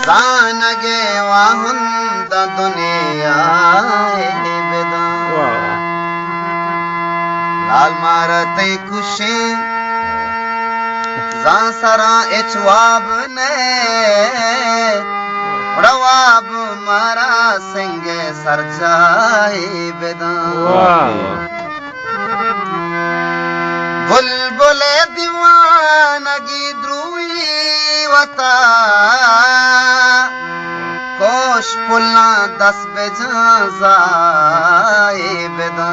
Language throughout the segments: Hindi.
जानगे वाहुंद दुनिया बेदा लाल मारते खुशी जासरा एचवाब ने रवाब मारा सिंगे सरजाए बेदा बुलबुले दीवानगी द्रुई वता कोश पुलना 10 बेजाए बेदा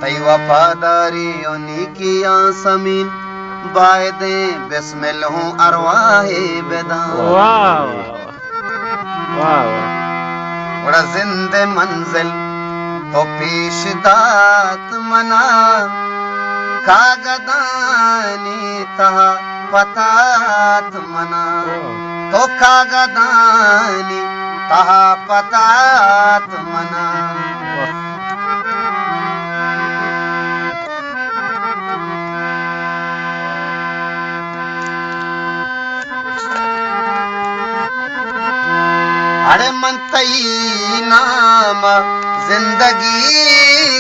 तई वफादारी उन्हीं की आसमीन बायदे बिस्मिल हूँ अरवाहे बेदा बड़ा जिंदे मंजिल तो पेश दात मना कागदानी तहा पतात मना तो कागदानी तहा पतात मना अरे मन तई नाम जिंदगी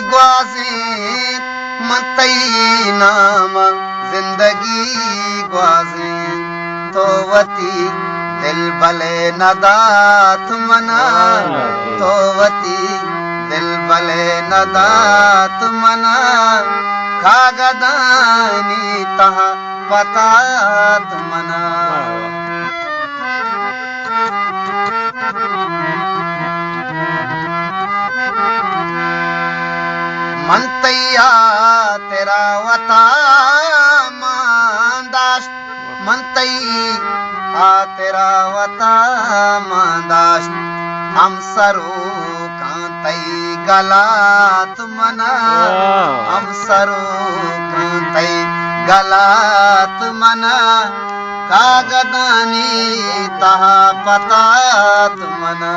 ग्वाजे मन तई नाम जिंदगी ग्वाजे तो वती दिल भले नदात मना तो वती दिल भले नदात मना कागदानी तहा पतात मना मन तैया तेरा वता मांदाश मन तैया तेरा वता मांदाश हम सरो कांतई गलात मना हम सरो कांतई गलात मना कागदानी तहा पतात मना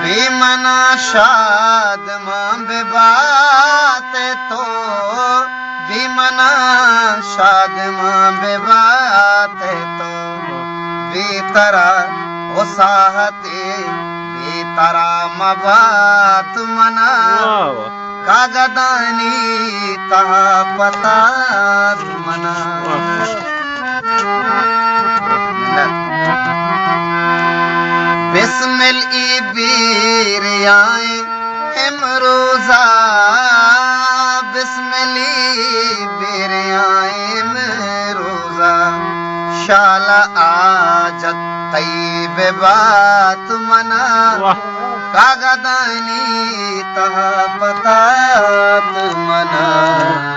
बेमना शाद मां बेबाते तो बेमना शाद मां बेबाते तो बेतरा उसाहते बेतरा मबात मना कागदानी तहा पतात मना बिस्मिल ई बीर आए इमरोजा बिस्मिली बीर आए इमरोजा शाला आजत तैयबे बात मना कागदानी तहा पतात मना